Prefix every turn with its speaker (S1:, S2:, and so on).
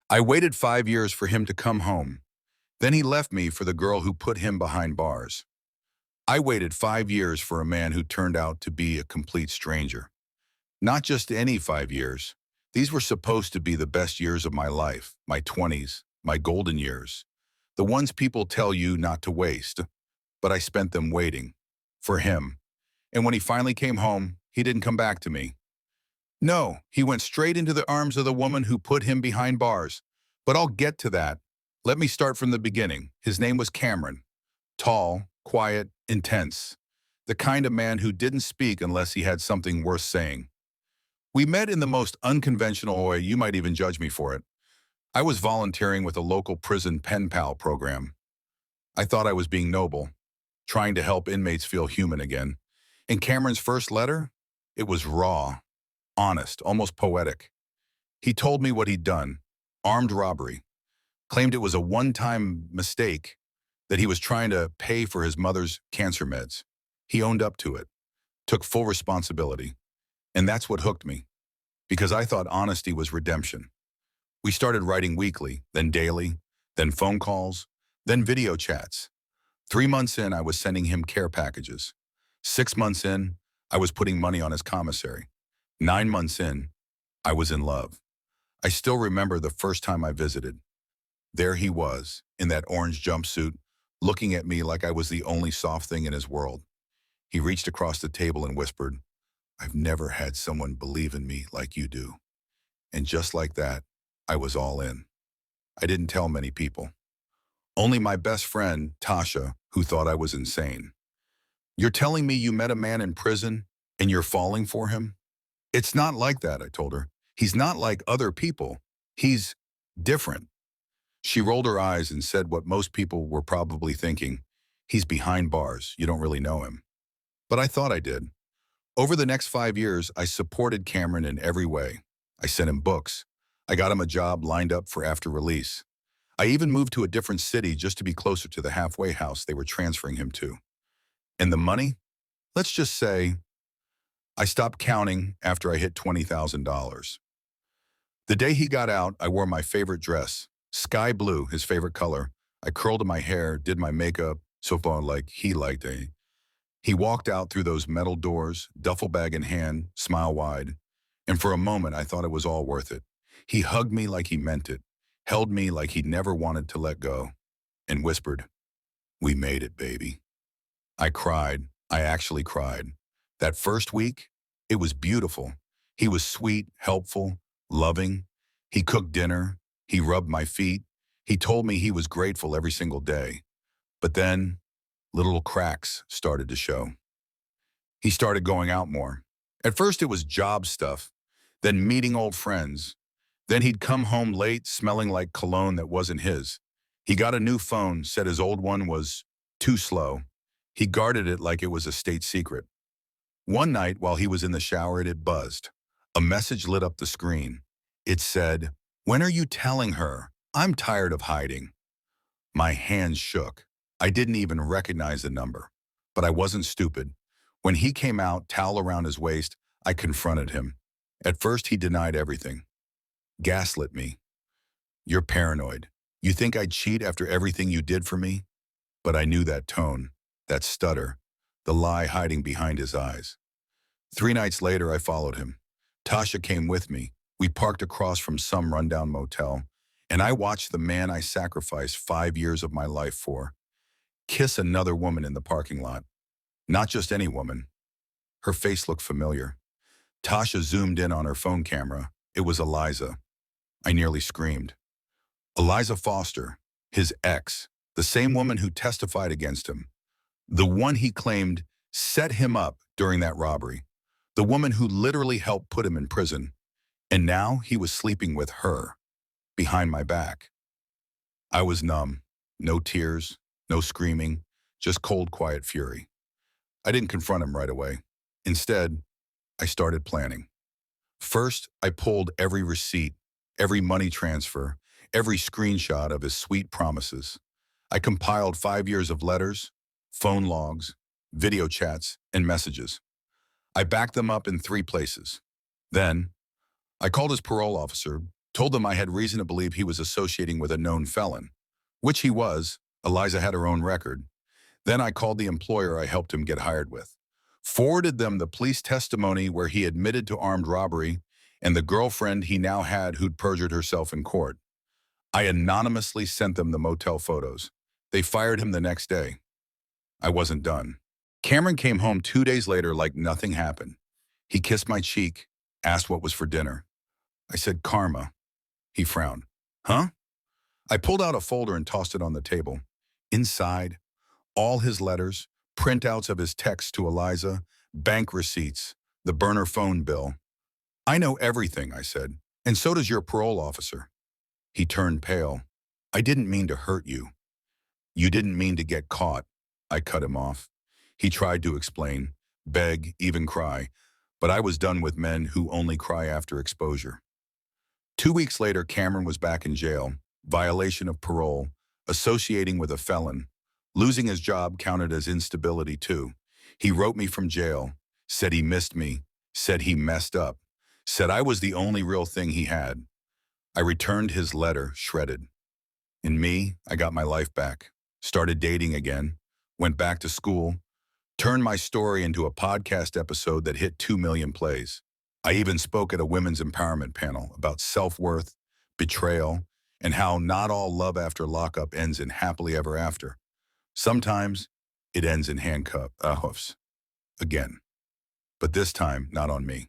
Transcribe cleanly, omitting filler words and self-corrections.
S1: I waited 5 years for him to come home. Then he left me for the girl who put him behind bars. I waited 5 years for a man who turned out to be a complete stranger. Not just any 5 years. These were supposed to be the best years of my life, my 20s, my golden years. The ones people tell you not to waste. But I spent them waiting. For him. And when he finally came home, he didn't come back to me. No, he went straight into the arms of the woman who put him behind bars. But I'll get to that. Let me start from the beginning. His name was Cameron. Tall, quiet, intense. The kind of man who didn't speak unless he had something worth saying. We met in the most unconventional way. You might even judge me for it. I was volunteering with a local prison pen pal program. I thought I was being noble, trying to help inmates feel human again. In Cameron's first letter, it was raw, honest, almost poetic. He told me what he'd done, armed robbery, claimed it was a one-time mistake, that he was trying to pay for his mother's cancer meds. He owned up to it, took full responsibility. And that's what hooked me, because I thought honesty was redemption. We started writing weekly, then daily, then phone calls, then video chats. 3 months in, I was sending him care packages. 6 months in, I was putting money on his commissary. 9 months in, I was in love. I still remember the first time I visited. There he was, in that orange jumpsuit, looking at me like I was the only soft thing in his world. He reached across the table and whispered, "I've never had someone believe in me like you do." And just like that, I was all in. I didn't tell many people. Only my best friend, Tasha, who thought I was insane. "You're telling me you met a man in prison and you're falling for him?" "It's not like that," I told her. "He's not like other people. He's different." She rolled her eyes and said what most people were probably thinking. "He's behind bars. You don't really know him." But I thought I did. Over the next 5 years, I supported Cameron in every way. I sent him books. I got him a job lined up for after release. I even moved to a different city just to be closer to the halfway house they were transferring him to. And the money? Let's just say I stopped counting after I hit $20,000. The day he got out, I wore my favorite dress, sky blue, his favorite color. I curled my hair, did my makeup, so far like he liked it. He walked out through those metal doors, duffel bag in hand, smile wide. And for a moment, I thought it was all worth it. He hugged me like he meant it, held me like he never wanted to let go, and whispered, "We made it, baby." I cried. I actually cried. That first week, it was beautiful. He was sweet, helpful, loving. He cooked dinner. He rubbed my feet. He told me he was grateful every single day. But then, little cracks started to show. He started going out more. At first, it was job stuff, then meeting old friends. Then he'd come home late, smelling like cologne that wasn't his. He got a new phone, said his old one was too slow. He guarded it like it was a state secret. One night, while he was in the shower, it buzzed. A message lit up the screen. It said, "When are you telling her? I'm tired of hiding." My hands shook. I didn't even recognize the number. But I wasn't stupid. When he came out, towel around his waist, I confronted him. At first, he denied everything. Gaslit me. "You're paranoid. You think I'd cheat after everything you did for me?" But I knew that tone, that stutter, the lie hiding behind his eyes. 3 nights later, I followed him. Tasha came with me. We parked across from some rundown motel, and I watched the man I sacrificed 5 years of my life for kiss another woman in the parking lot. Not just any woman. Her face looked familiar. Tasha zoomed in on her phone camera. It was Eliza. I nearly screamed. Eliza Foster, his ex, the same woman who testified against him. The one he claimed set him up during that robbery. The woman who literally helped put him in prison. And now he was sleeping with her, behind my back. I was numb. No tears, no screaming, just cold, quiet fury. I didn't confront him right away. Instead, I started planning. First, I pulled every receipt, every money transfer, every screenshot of his sweet promises. I compiled 5 years of letters, phone logs, video chats, and messages. I backed them up in 3 places. Then, I called his parole officer, Told them I had reason to believe he was associating with a known felon, which he was. Eliza had her own record. Then I called the employer I helped him get hired with. Forwarded them the police testimony where he admitted to armed robbery and the girlfriend he now had who'd perjured herself in court. I anonymously sent them the motel photos. They fired him the next day. I wasn't done. Cameron came home 2 days later like nothing happened. He kissed my cheek, asked what was for dinner. I said, karma. He frowned. Huh? I pulled out a folder and tossed it on the table. Inside, all his letters, printouts of his texts to Eliza, bank receipts, the burner phone bill. I know everything, I said, and so does your parole officer. He turned pale. I didn't mean to hurt you. You didn't mean to get caught. I cut him off. He tried to explain, beg, even cry, but I was done with men who only cry after exposure. 2 weeks later, Cameron was back in jail, violation of parole, associating with a felon. Losing his job counted as instability too. He wrote me from jail, said he missed me, said he messed up, said I was the only real thing he had. I returned his letter, shredded. In me, I got my life back, started dating again, went back to school, turned my story into a podcast episode that hit 2 million plays. I even spoke at a women's empowerment panel about self-worth, betrayal, and how not all love after lockup ends in happily ever after. Sometimes it ends in handcuffs. Again. But this time, not on me.